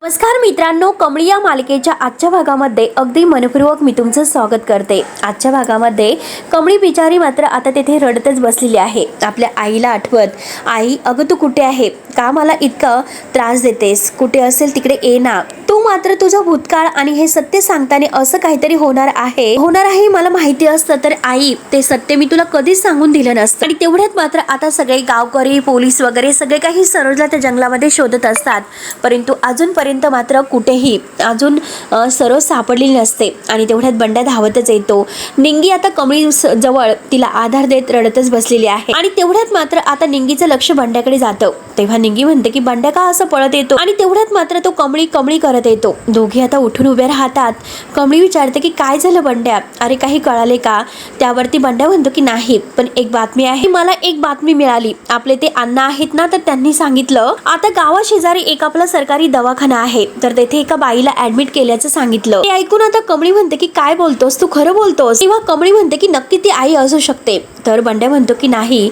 नमस्कार मित्रांनो, कमळी या मालिकेच्या आजच्या भागामध्ये अगदी मनपूर्वक मी तुमचं स्वागत करते। आजच्या भागामध्ये कमळी बिचारी मात्र आता तेथे रडतच बसलेली आहे। आपल्या आईला आठवत, आई अगं तू कुठे आहे, का मला इतका त्रास देतेस, कुठे असेल तिकडे ये ना, तू मात्र तुझा भूतकाळ आणि हे सत्य सांगताना असं काहीतरी होणार आहे मला माहिती असतं तर आई ते सत्य मी तुला कधीच सांगून दिलं नसतं। आणि तेवढ्यात मात्र आता सगळे गावकरी पोलीस वगैरे सगळे काही सरोजला त्या जंगलामध्ये शोधत असतात, परंतु अजूनपर्यंत मात्र कुठेही अजून सरोज सापडलेली नसते। आणि तेवढ्यात बंड्या धावतच येतो। निंगी आता कमळी जवळ तिला आधार देत रडतच बसलेली आहे। आणि तेवढ्यात मात्र आता निंगीचं लक्ष बंड्याकडे जातं। तेव्हा निंगी म्हणते की बंड्या का असं पळत येतो, आणि तेवढ्यात मात्र तो कमळी कमळी करत येतो। दोघे आता उठून उभे राहतात। कमळी विचारते की काय झालं बंड्या, अरे काही कळाले का? त्यावरती बंड्या म्हणतो की नाही, पण एक बातमी आहे, मला एक बातमी मिळाली। आपले ते अण्णा आहेत ना, तर त्यांनी सांगितलं आता गावाशेजारी एक आपला सरकारी दवाखाना आहे, तर तेथे एका बाईला ऍडमिट केल्याचं सांगितलं। ते ऐकून आता कमळी म्हणते की काय बोलतोस, तू खरं बोलतोस? तेव्हा कमळी म्हणते की नक्की ती आई असू शकते। तर बंड्या म्हणतो की नाही,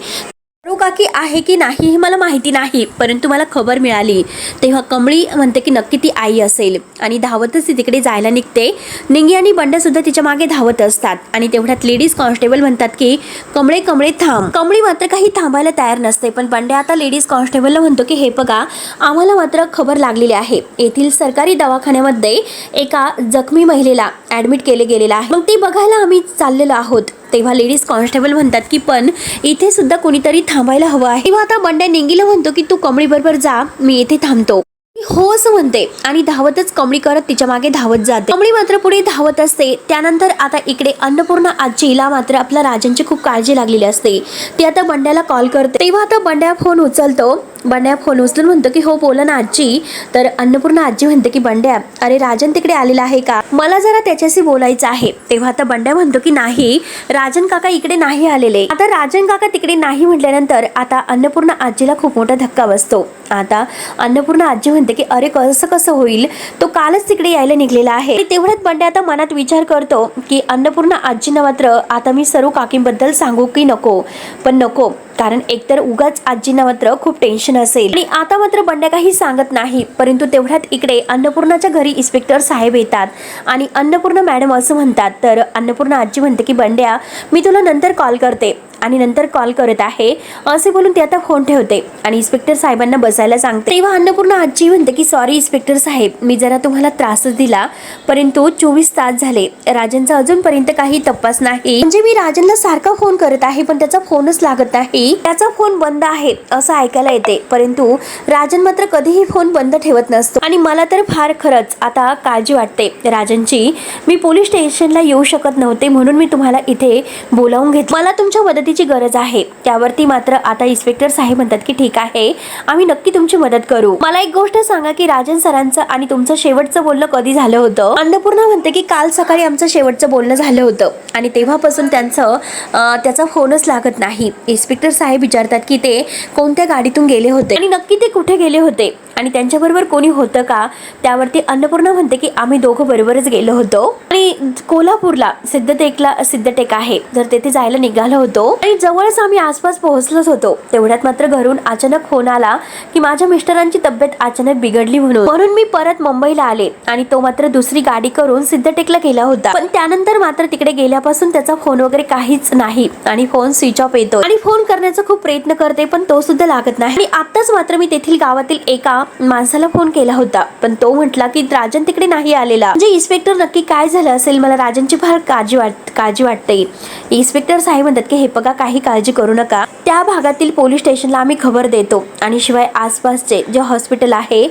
काकी आहे की नाही हे मला माहिती नाही, परंतु मला खबर मिळाली। तेव्हा कमळी म्हणते की नक्की ती आई असेल, आणि धावतच ती तिकडे जायला निघते। निंगी आणि बंड्या सुद्धा तिच्या मागे धावत असतात। आणि तेवढ्यात लेडीज कॉन्स्टेबल म्हणतात की कमळे कमळे थांब। कमळी मात्र काही थांबायला तयार नसते, पण बंड्या आता लेडीज कॉन्स्टेबलला म्हणतो की हे बघा, आम्हाला मात्र खबर लागलेली आहे, येथील सरकारी दवाखान्यामध्ये एका जखमी महिलेला ऍडमिट केले गेलेलं आहे, मग ती बघायला आम्ही चाललेलो आहोत। तेव्हा लेडीज कॉन्स्टेबल म्हणतात की पण इथे सुद्धा कोणीतरी थांबायला हवं आहे। तेव्हा आता बंड्या निंगीला म्हणतो की तू कमळी बरोबर जा, मी इथे थांबतो। हो असं म्हणते, आणि धावतच कमळी करत तिच्या मागे धावत जाते। कमळी मात्र पुढे धावत असते। त्यानंतर आता इकडे अन्नपूर्णा आजीला मात्र आपल्या राजांची खूप काळजी लागलेली असते। ती आता बंड्याला कॉल करते। तेव्हा आता बंड्या फोन उचलतो। बंड्या फोन उचलून म्हणतो की हो बोला ना आजी। तर अन्नपूर्णा आजी म्हणते की बंड्या, अरे राजन तिकडे आलेला आहे का, मला जरा त्याच्याशी बोलायचं आहे। तेव्हा आता बंड्या म्हणतो की नाही, राजन काका इकडे नाही आलेले। आता राजन काका तिकडे नाही म्हटल्यानंतर आता अन्नपूर्णा आजीला खूप मोठा धक्का बसतो। आता अन्नपूर्णा आजी म्हणते की अरे कसं कसं होईल, तो कालच तिकडे यायला निघलेला आहे। तेवढ्यात बंड्या आता मनात विचार करतो की अन्नपूर्णा आजीनं मात्र आता मी सरू काकींबद्दल सांगू की नको, पण नको, कारण एकतर उगाच आजींना मात्र खूप टेन्शन असेल। आणि आता मात्र बंड्या काही सांगत नाही, परंतु तेवढ्यात इकडे अन्नपूर्णाच्या घरी इन्स्पेक्टर साहेब येतात। आणि अन्नपूर्णा मॅडम असं म्हणतात, तर अन्नपूर्णा आजी म्हणते की बंड्या मी तुला नंतर कॉल करते, आणि नंतर कॉल करत आहे असे बोलून ते आता फोन ठेवते आणि इन्स्पेक्टर साहेबांना बसायला सांगते। तेव्हा अन्नपूर्णा आजी म्हणते की सॉरी इन्स्पेक्टर साहेब, मी जरा तुम्हाला त्रासच दिला, परंतु 24 तास झाले राजनचा अजूनपर्यंत काही तपास नाही। म्हणजे मी राजनला सारखा फोन करत आहे, पण त्याचा फोनच लागत नाही, त्याचा फोन बंद आहे असं ऐकायला येते, परंतु राजन मात्र कधीही फोन बंद ठेवत नसतो। आणि मला तर फार खरंच आता काळजी वाटते राजनची। मी पोलीस स्टेशनला येऊ शकत नव्हते, म्हणून मी तुम्हाला इथे बोलावून घेतलं, मला तुमच्या मदतीची गरज आहे। त्यावरती मात्र आता इन्स्पेक्टर साहेब म्हणतात की ठीक आहे, आम्ही नक्की तुमची मदत करू। मला एक गोष्ट सांगा की राजन सरांचं आणि तुमचं शेवटचं बोलणं कधी झालं होतं? अन्नपूर्णा म्हणते की काल सकाळी आमचं शेवटचं बोलणं झालं होतं, आणि तेव्हापासून त्याचा फोनच लागत नाही। इन्स्पेक्टर साहेब विचारतात की ते कोणत्या गाडीतून गेले होते, आणि नक्की ते कुठे गेले होते, आणि त्यांच्याबरोबर कोणी होतं का? त्यावरती अन्नपूर्णा म्हणते की आम्ही दोघं बरोबरच गेलो होतो, आणि कोल्हापूरला सिद्धटेक आहे, तर तेथे जायला निघालो होतो, आणि जवळच आम्ही आसपास पोहोचलोच होतो। तेवढ्यात मात्र घरून अचानक फोन आला की माझ्या मिस्टरांची तब्येत अचानक बिघडली, म्हणून मी परत मुंबईला आले, आणि तो मात्र दुसरी गाडी करून सिद्धटेकला गेला होता, पण त्यानंतर मात्र तिकडे गेल्यापासून त्याचा फोन वगैरे काहीच नाही, आणि फोन स्विच ऑफ येतो, आणि फोन करण्याचा खूप प्रयत्न करते, पण तो सुद्धा लागत नाही। आणि आताच मात्र मी तेथील गावातील एका माणसाला फोन केला होता, पण तो म्हटला की राजन तिकडे नाही आलेला। म्हणजे इन्स्पेक्टर नक्की काय झालं असेल, मला राजनची फार काळजी वाटते। इन्स्पेक्टर साहेब म्हणतात की हे बघा, काही काळजी करू नका, त्या भागातील पोलीस स्टेशनला आम्ही खबर देतो, आणि शिवाय आसपासचे जे हॉस्पिटल आहे,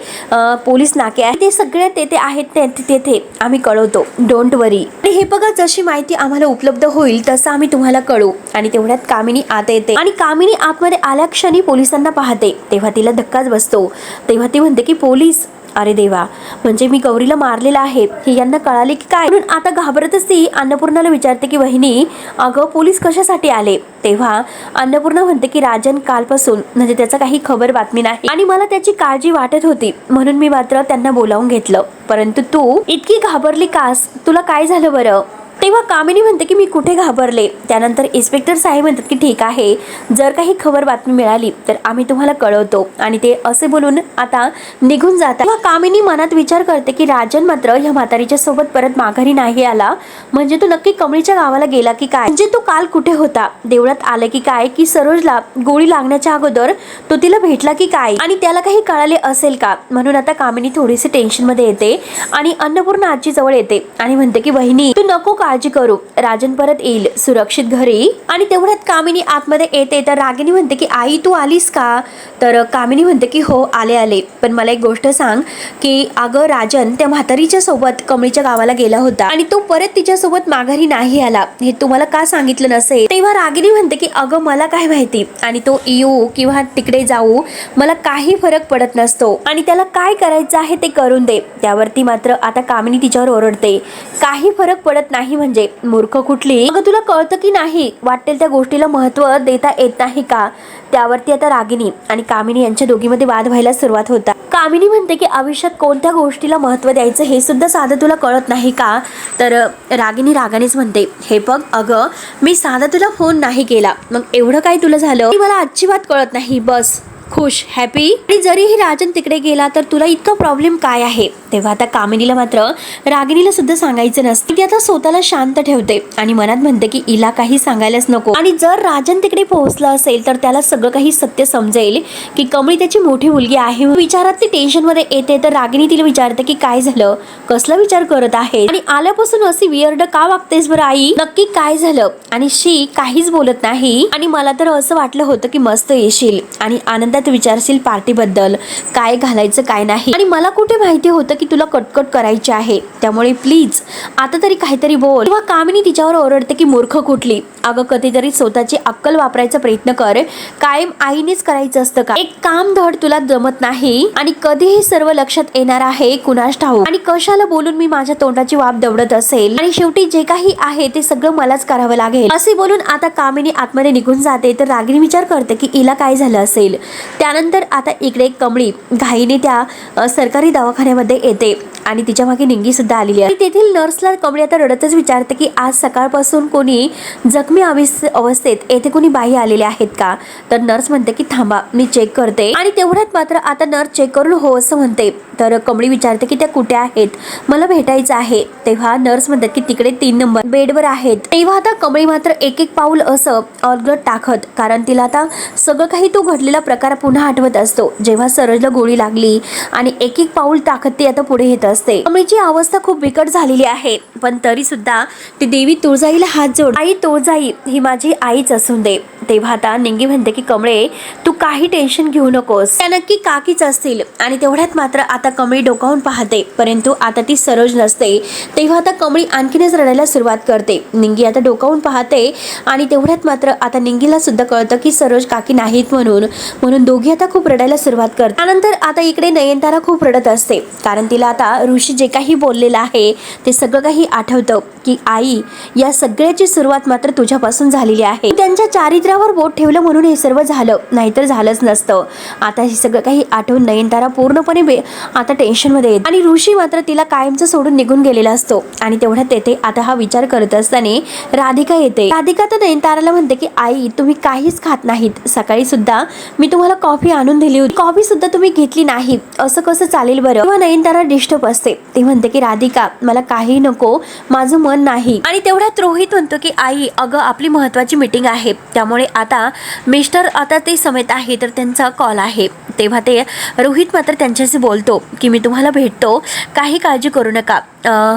पोलीस नाके आहे, ते सगळे तेथे आहेत, तेथे आम्ही कळवतो, डोंट वरी। आणि हे बघा, जशी माहिती आम्हाला उपलब्ध होईल तसं आम्ही तुम्हाला कळवू। आणि तेवढ्यात कामिनी आत येते, आणि कामिनी आतमध्ये आल्या क्षणी पोलिसांना पाहते, तेव्हा तिला धक्काच बसतो। तेव्हा ती म्हणते की पोलीस, अरे देवा, म्हणजे मी गौरीला मारलेला आहे हे यांना कळाले की काय? म्हणून आता घाबरतच ती अन्नपूर्णाला विचारते की वहिनी, अगं पोलीस कशासाठी आले? तेव्हा अन्नपूर्णा म्हणते की राजन कालपासून, म्हणजे त्याचा काही खबर बातमी नाही, आणि मला त्याची काळजी वाटत होती, म्हणून मी मात्र त्यांना बोलावून घेतलं, परंतु तू इतकी घाबरली कास, तुला काय झालं बरं? तेव्हा कामिनी म्हणते की मी कुठे घाबरले. त्यानंतर इन्स्पेक्टर साहेब म्हणतात की ठीक आहे, जर काही खबर बातमी मिळाली तर आम्ही तुम्हाला कळवतो. आणि ते असे बोलून आता निघून जातात. तेव्हा कामिनी मनात विचार करते की राजन मात्र ह्या म्हातारीच्या सोबत परत माघारी नाही आला. म्हणजे तो नक्की कमळीच्या गावाला गेला की काय? म्हणजे तो काल कुठे होता? देवळात आला की काय? की सरोजला गोळी लागण्याच्या अगोदर तो तिला भेटला की काय? आणि त्याला काही कळाले असेल का? म्हणून आता कामिनी थोडीशी टेन्शन मध्ये येते आणि अन्नपूर्णा आजी जवळ येते आणि म्हणते की बहिणी तू नको काळजी करू, राजन परत येईल सुरक्षित घरी. आणि तेवढ्यात कामिनी आतमध्ये येते तर रागिनी म्हणते की आई तू आलीस का? तर कामिनी म्हणते की हो आले, पण मला एक गोष्ट सांग की अगं राजन त्या म्हातारीच्या सोबत कमळीच्या गावाला गेला होता आणि तो परत तिच्या सोबत माघारी नाही आला, हे तुम्हाला का सांगितलं नसेल? तेव्हा रागिनी म्हणते की अगं मला काय माहिती, आणि तो येऊ किंवा तिकडे जाऊ मला काही फरक पडत नसतो आणि त्याला काय करायचं आहे ते करून दे. त्यावरती मात्र आता कामिनी तिच्यावर ओरडते, काही फरक पडत नाही म्हणजे मूर्ख कुठली? अगं तुला कळतं की नाही? वाटेल त्या गोष्टीला महत्त्व देता येत नाही का? त्यावरती आता रागिनी आणि कामिनी यांच्या दोघीमध्ये वाद व्हायला सुरुवात होता. कामिनी म्हणते की आयुष्यात कोणत्या गोष्टीला महत्त्व द्यायचं हे सुद्धा साधं तुला कळत नाही का? तर रागिनी रागानेच म्हणते, हे बघ अगं मी साधा तुला फोन नाही केला, मग एवढं काय तुला झालं? मला अजिबात कळत नाही, बस खुश हॅपी. आणि जरीही राजन तिकडे गेला तर तुला इतका प्रॉब्लेम काय आहे? तेव्हा आता कामिनीला मात्र रागिनीला सुद्धा सांगायचं नसतं. ती आता स्वतःला शांत ठेवते आणि मनात म्हणते की हिला काही सांगायलाच नको. आणि जर राजन तिकडे पोहोचला असेल तर त्याला सगळं काही सत्य समजेल की कमळी त्याची मोठी मुलगी आहे. विचारात ती टेन्शन मध्ये येते तर रागिनी तिला विचारते की काय झालं, कसला विचार करत आहे आणि आल्यापासून अशी वियर्ड का वागतेस बरं आई? नक्की काय झालं? आणि शी काहीच बोलत नाही. आणि मला तर असं वाटलं होतं की मस्त येशील आणि आनंदात विचारशील पार्टी बद्दल, काय घालायचं काय नाही, आणि मला कुठे माहिती होतं की तुला कटकट करायची आहे, त्यामुळे प्लीज आता तरी काहीतरी बोल. तेव्हा कामिनी तिच्यावर ओरडते की मूर्ख कुठली? अगं कधीतरी स्वतःची अक्कल वापरायचा प्रयत्न कर, कायम आईनेच करायचं असतं का? एक काम धड तुला जमत नाही आणि कधीही सर्व लक्षात येणार आहे कुणास ठाऊक, आणि कशाला बोलून मी माझ्या तोंडाची वाफ दवडत असेल आणि शेवटी जे काही आहे ते सगळं मलाच करावं लागेल. असे बोलून आता कामिनी आतमध्ये निघून जाते तर रागिनी विचार करते की हिला काय झालं असेल. त्यानंतर आता इकडे कमळी घाईने त्या सरकारी दवाखान्यामध्ये येते आणि तिच्या मागे निंगी सुद्धा आलेली आहे. तेथील नर्सला कमळी आता रडतच विचारते की आज सकाळपासून कोणी जखमी अवस्थेत येथे कोणी बाई आलेले आहेत का? तर नर्स म्हणते की थांबा मी चेक करते. आणि तेवढ्यात मात्र आता नर्स चेक करून हो असं म्हणते. तर कमळी विचारते की त्या कुठे आहेत, मला भेटायचं आहे. तेव्हा नर्स म्हणतात की तिकडे 3 नंबर बेडवर आहेत. तेव्हा आता कमळी मात्र एक एक पाऊल असं ऑलगट टाकत, कारण तिला आता सगळं काही तो घडलेला प्रकार पुन्हा आठवत असतो, जेव्हा सरोजला गोळी लागली, आणि एक एक पाऊल टाकत ती आता पुढे येत असते. कमळीची अवस्था खूप बिकट झालेली आहे, पण तरी सुद्धा ती देवी तुळजाईला हात जोड, आई तुळजाई ही माझी आईच असून दे. तेव्हा आता निंगी म्हणते की कमळे तू काही टेन्शन घेऊ नकोस, त्या नक्की काकीच असतील. आणि तेवढ्यात मात्र आता कमळी डोकावून पाहते, परंतु आता ती सरोज नसते. तेव्हा आता कमळी आणखीनच रडायला सुरुवात करते. निंगी आता डोकावून पाहते आणि तेवढ्यात मात्र आता निंगीला सुद्धा कळतं की सरोज काकी नाहीत म्हणून दोघी आता खूप रडायला सुरुवात करते. त्यानंतर आता इकडे नयनतारा खूप रडत असते, कारण तिला आता ऋषी जे काही बोललेलं आहे ते सगळं काही आठवतं की आई या सगळ्याची सुरुवात मात्र तुझ्यापासून झालेली आहे. त्यांच्या चारित्र्यावर बोट ठेवलं म्हणून हे सर्व झालं, नाहीतर झालंच नसतं. आता हे सगळं काही आठवून नयनतारा पूर्णपणे आता टेन्शन मध्ये येते आणि ऋषी मात्र तिला कायमचं सोडून निघून गेलेला असतो. आणि तेवढ्यात येते आता हा विचार करत असताना राधिका येते. राधिका तर नयनताराला म्हणते की आई तुम्ही काहीच खात नाहीत, सकाळी सुद्धा मी तुम्हाला कॉफी आणून दिली होती, कॉफी सुद्धा तुम्ही घेतली नाही, असं कसं चालेल बरं? तेव्हा नयनतारा डिस्टर्ब असते. ती म्हणते की राधिका मला काही नको, माझं मन नाही. आणि तेवढ्यात रोहित म्हणतो की आई अगं आपली महत्वाची मीटिंग आहे, त्यामुळे आता मिस्टर आता ते समेत आहे तर त्यांचा कॉल आहे. तेव्हा ते रोहित मात्र त्यांच्याशी बोलतो की मी तुम्हाला भेटतो, काही काळजी करू नका,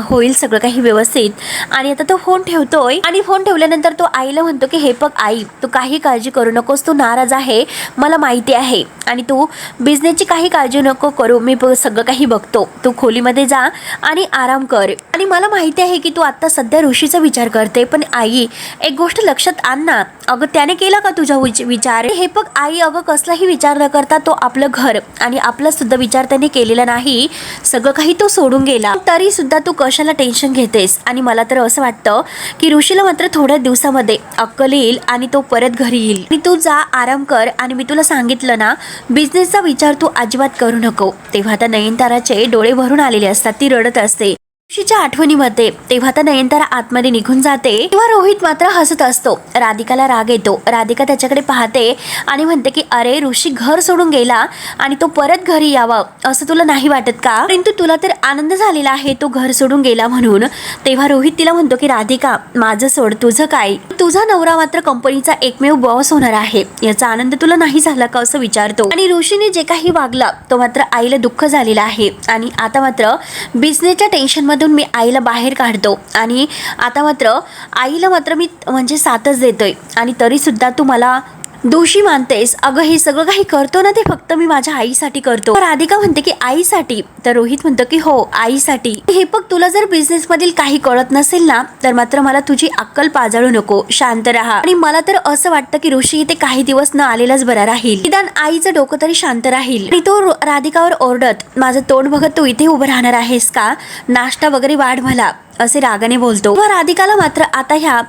होईल सगळं काही व्यवस्थित. आणि आता तो फोन ठेवतोय आणि फोन ठेवल्यानंतर तो आईला म्हणतो की हे बघ आई तू काही काळजी करू नकोस, तू नाराज आहे मला माहिती आहे, आणि तू बिझनेसची काही काळजी नको करू, मी सगळं काही बघतो, तू खोलीमध्ये जा आणि आराम कर. आणि मला माहिती आहे की तू आता सध्या ऋषीचा विचार करते, पण आई एक गोष्ट लक्षात आण ना, अगं त्याने केला का तुझा विचार? हे बघ आई अगं कसलाही विचार न करता तो आपलं घर आणि आपला सुद्धा विचार त्याने केलेला नाही, सगळं काही तो सोडून गेला, तरी सुद्धा तू कशाला टेन्शन घेतेस? आणि मला तर असं वाटतं की ऋषीला मात्र थोड्या दिवसामध्ये अक्कल येईल आणि तो परत घरी येईल. आणि तू जा आराम कर, आणि मी तुला सांगितलं ना बिझनेसचा विचार तू अजिबात करू नको. तेव्हा आता नयनताराचे डोळे भरून आलेले असतात, ती रडत असते. ऋषीच्या आठवणीमध्ये तेव्हा तर नयनतारा आतमध्ये निघून जाते तेव्हा रोहित मात्र हसत असतो. राधिकाला राग येतो. राधिका त्याच्याकडे पाहते आणि म्हणते की अरे ऋषी घर सोडून गेला आणि तो परत घरी यावा असं तुला नाही वाटत का? परंतु तुला तर आनंद झालेला आहे तो घर सोडून गेला म्हणून. तेव्हा रोहित तिला म्हणतो की राधिका माझं सोड, तुझं काय? तुझा नवरा मात्र कंपनीचा एकमेव बॉस होणार आहे याचा आनंद तुला नाही झाला का असं विचारतो. आणि ऋषीने जे काही वागला तो मात्र आईला दुःख झालेला आहे आणि आता मात्र बिझनेसच्या टेन्शन मधून मी आईला बाहेर काढतो आणि आता मात्र आईला मात्र मी म्हणजे साथच देतोय आणि तरी सुद्धा तू मला दोषी मानतेस. अगं हे सगळं काही करतो ना ते फक्त मी माझ्या आईसाठी करतो. राधिका म्हणते की आईसाठी? तर रोहित म्हणतो की हो आईसाठी. हे बघ तुला जर बिझनेस मधील काही कळत नसेल ना तर मात्र मला तुझी अक्कल पाजाळू नको, शांत राहा. आणि मला तर असं वाटतं की ऋषी इथे काही दिवस न आलेलाच बरा राहील, निदान आईचं डोकं तरी शांत राहील. आणि तो राधिकावर ओरडत माझं तोंड बघत तू इथे उभं राहणार आहेस का? नाश्ता वगैरे वाढ मला असे रागाने बोलतो. राधिकाला मात्र आता ह्या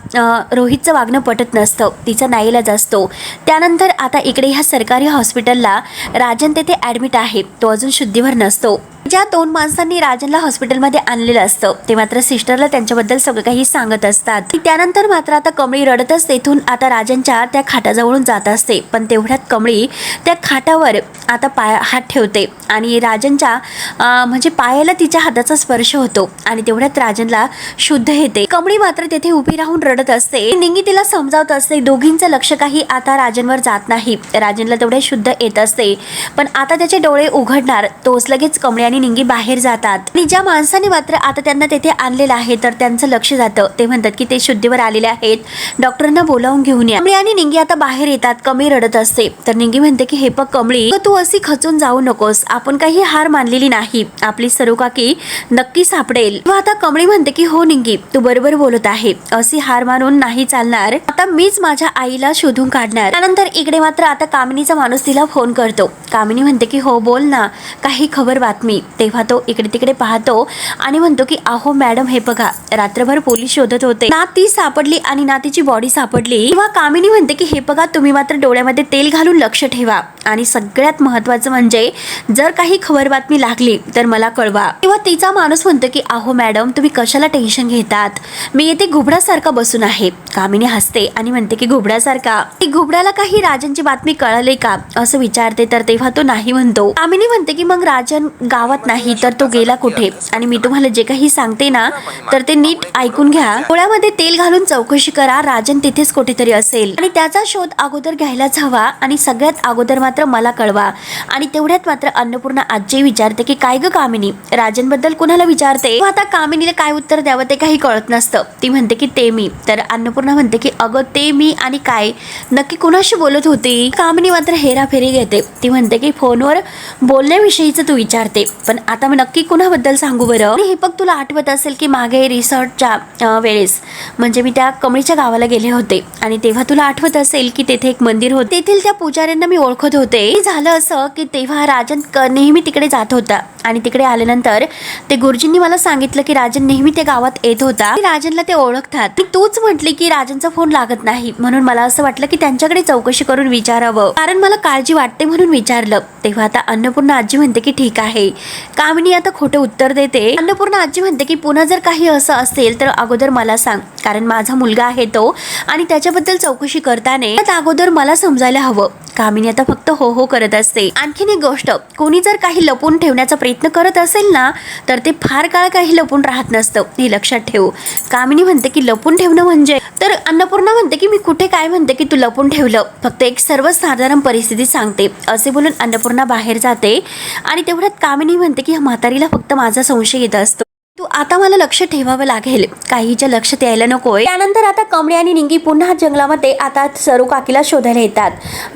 रोहितचं वागणं पटत नसतं, तिचा नाईलाज असतो. त्यानंतर आता इकडे ह्या सरकारी हॉस्पिटलला राजन तेथे ऍडमिट आहे. तो अजून शुद्धीवर नसतो. ज्या 2 माणसांनी राजनला हॉस्पिटलमध्ये आणलेलं असतं ते मात्र सिस्टरला त्यांच्याबद्दल सगळं काही सांगत असतात. त्यानंतर मात्र आता कमळी रडतच तेथून आता राजनच्या त्या खाटाजवळून जात असते. पण तेवढ्यात कमळी त्या खाटावर आता हात ठेवते आणि राजनच्या म्हणजे पायाला तिच्या हाताचा स्पर्श होतो आणि तेवढ्यात राजनला शुद्ध येते. कमळी मात्र तेथे उभी राहून रडत असते. निंगी तिला समजावत असते. दोघींचं लक्ष काही आता राजनवर जात नाही. राजनला तेवढे शुद्ध येत असते पण आता त्याचे डोळे उघडणार तोच लगेच कमळी आणि निंगी बाहेर जातात. आणि ज्या माणसाने मात्र आता त्यांना तेथे आणलेलं आहे तर त्यांचं लक्ष जातं. ते म्हणतात की ते शुद्धीवर आलेले आहेत, डॉक्टरांना बोलावून घेऊन या. कमळी आणि निंगी आता बाहेर येतात. कमळी रडत असते तर निंगी म्हणते की हे बघ कमळी तू अशी खचून जाऊ नकोस, आपण काही हार मानलेली नाही, आपली सरुकाकी नक्की सापडेल. आता कमळी म्हणते की हो निंगी तू बरोबर बोलत आहे, अशी हार मानून नाही चालणार, आता मीच माझ्या आईला शोधून काढणार. त्यानंतर इकडे मात्र आता कामिनीचा माणूस तिला फोन करतो. कामिनी म्हणते की हो बोल ना, काही खबर बातमी? तेव्हा तो इकडे तिकडे पाहतो आणि म्हणतो की अहो मॅडम हे बघा रात्रभर पोलीस शोधत होते, ना ती सापडली आणि ना तिची बॉडी सापडली. तेव्हा कामिनी म्हणते की हे बघा तुम्ही मात्र डोळ्यामध्ये तेल घालून लक्ष ठेवा आणि सगळ्यात महत्वाचं म्हणजे जर काही खबर बातमी लागली तर मला कळवा. तेव्हा तिचा माणूस म्हणतो की अहो मॅडम तुम्ही कशाला टेन्शन घेतात, मी येथे घुबडासारखा बसून आहे. कामिनी हसते आणि म्हणते की घुबडासारखा? घुबडाला काही राजनची बातमी कळाली का असं विचारते तर तेव्हा तो नाही म्हणतो. कामिनी म्हणते की मग राजन गावात नाही तर तो गेला कुठे? आणि मी तुम्हाला जे काही सांगते ना तर ते नीट ऐकून घ्या. डोळ्यामध्ये तेल घालून चौकशी करा, राजन तिथेच कुठेतरी असेल आणि त्याचा शोध अगोदर घ्यायलाच हवा आणि सगळ्यात अगोदर मात्र मला कळवा. आणि तेवढ्यात मात्र अन्नपूर्णा आजी विचारते की काय ग कामिनी राजन बद्दल कुणाला विचारते? आता कामिनीला काय उत्तर द्यावं ते काही कळत नसतं. ती म्हणते की ते मी. तर अन्नपूर्णा म्हणते की अगं ते मी आणि काय नक्की कुणाशी बोलत होती? कामिनी मात्र हेराफेरी घेते. ती म्हणते की फोनवर बोलण्याविषयीच तू विचारते पण आता मी नक्की कुणाबद्दल सांगू बरं? हे बघ तुला आठवत असेल की मागे रिसॉर्टच्या वेळेस म्हणजे मी त्या कमळीच्या गावाला गेले होते आणि तेव्हा तुला आठवत असेल की तेथे एक मंदिर होते, तेथील त्या पुजाऱ्यांना मी ओळखत होते. झालं असं की तेव्हा राजन नेहमी तिकडे जात होता आणि तिकडे आल्यानंतर ते गुरुजींनी मला सांगितलं की राजन नेहमी त्या गावात येत होता, राजनला ते ओळखतात. तूच म्हटली की राजनचा फोन लागत नाही म्हणून मला असं वाटलं की त्यांच्याकडे चौकशी करून विचारावं, कारण मला काळजी वाटते म्हणून विचारलं. तेव्हा आता अन्नपूर्णा आजी म्हणते की ठीक आहे. कामिनी आता खोटे उत्तर देते. अन्नपूर्णा आजी म्हणते की पुन्हा जर काही असं असेल तर अगोदर मला सांग, कारण माझा मुलगा आहे तो आणि त्याच्याबद्दल चौकशी करताना अगोदर मला समजायला हवं. कामिनी आता फक्त हो हो करत असते. आणखीन एक गोष्ट, कोणी जर काही लपून ठेवण्याचा प्रयत्न करत असेल ना तर ते फार काळ काही लपून राहत नसतं, हे लक्षात ठेव. कामिनी म्हणते की लपून ठेवणं म्हणजे? तर अन्नपूर्णा म्हणते की मी कुठे काय म्हणते की तू लपून ठेवलं, फक्त एक सर्वसाधारण परिस्थिती सांगते. असे बोलून अन्नपूर्णा बाहेर जाते आणि तेवढ्यात कामिनी म्हणते की म्हातारीला फक्त माझा संशय येत असतो, तू आता मला लक्ष ठेवावं लागेल, काहीच्या लक्षात यायला नकोय. त्यानंतर आता कमळी आणि निंगी पुन्हा जंगलामध्ये आता सरू काकीला शोधायला येतात.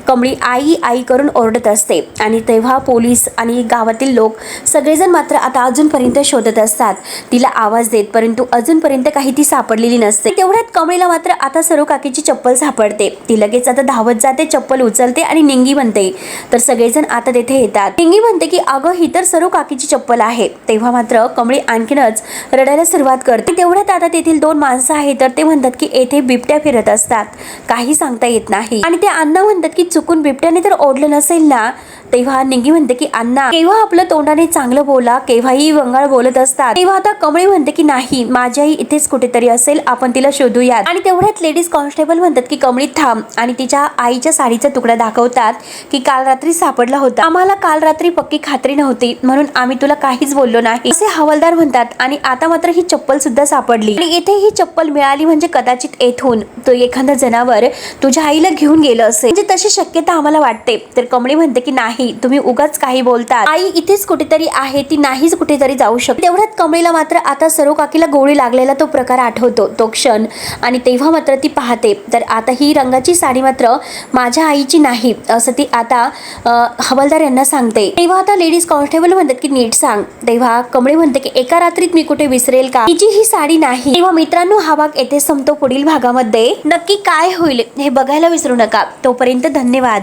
कमळी आई आई करून ओरडत असते आणि तेव्हा पोलीस आणि गावातील लोक सगळेजण मात्र आता अजूनपर्यंत शोधत असतात, तिला आवाज देत, परंतु अजूनपर्यंत काही ती सापडलेली नसते. तेवढ्यात कमळीला मात्र आता सरू काकीची चप्पल सापडते. ती लगेच आता धावत जाते, चप्पल उचलते आणि निंगी म्हणते. तर सगळेजण आता तेथे येतात. निंगी म्हणते की अगं ही तर सरू काकीची चप्पल आहे. तेव्हा मात्र कमळी आणखीनच रडायला सुरुवात करते. तेवढ्यात आता तेथील 2 माणसं आहेत तर ते म्हणतात की येथे बिबट्या फिरत असतात, काही सांगता येत नाही. आणि ते अण्णा म्हणतात की चुकून बिबट्याने तर ओढलं नसेल ना, तेव्हा निंगी म्हणते की अण्णा केव्हा आपलं तोंडाने चांगलं बोला, केव्हाही वंगाळ बोलत असतात. तेव्हा आता कमळी म्हणते की नाही, माझी आई इथेच कुठेतरी असेल, आपण तिला शोधूयात. आणि तेवढ्यात लेडीज कॉन्स्टेबल म्हणतात की कमळी थांब, आणि तिच्या आईच्या साडीचा तुकडा दाखवतात की काल रात्री सापडला होता, आम्हाला काल रात्री पक्की खात्री नव्हती म्हणून आम्ही तुला काहीच बोललो नाही असे हवालदार म्हणतात. आणि आता मात्र ही चप्पल सुद्धा सापडली आणि इथे ही चप्पल मिळाली म्हणजे कदाचित येथून तो एखादा जनावर तुझ्या आईला घेऊन गेलं असेल, म्हणजे तशी शक्यता आम्हाला वाटते. तर कमळी म्हणते की नाही, तुम्ही उगाच काही बोलतात, आई इथेच कुठेतरी आहे, ती नाहीच कुठेतरी जाऊ शकते. तेवढ्यात कमळीला मात्र आता सरू काकीला गोळी लागलेला तो प्रकार आठवतो, तो क्षण. आणि तेव्हा मात्र ती पाहते तर आता ही रंगाची साडी मात्र माझ्या आईची नाही असं ती आता हवालदार यांना सांगते. तेव्हा आता लेडीज कॉन्स्टेबल म्हणतात की नीट सांग. तेव्हा कमळी म्हणते की एका रात्रीत मी कुठे विसरेल का, तिची ही साडी नाही. तेव्हा मित्रांनो हा भाग येथे संपतो. पुढील भागामध्ये नक्की काय होईल हे बघायला विसरू नका. तोपर्यंत धन्यवाद.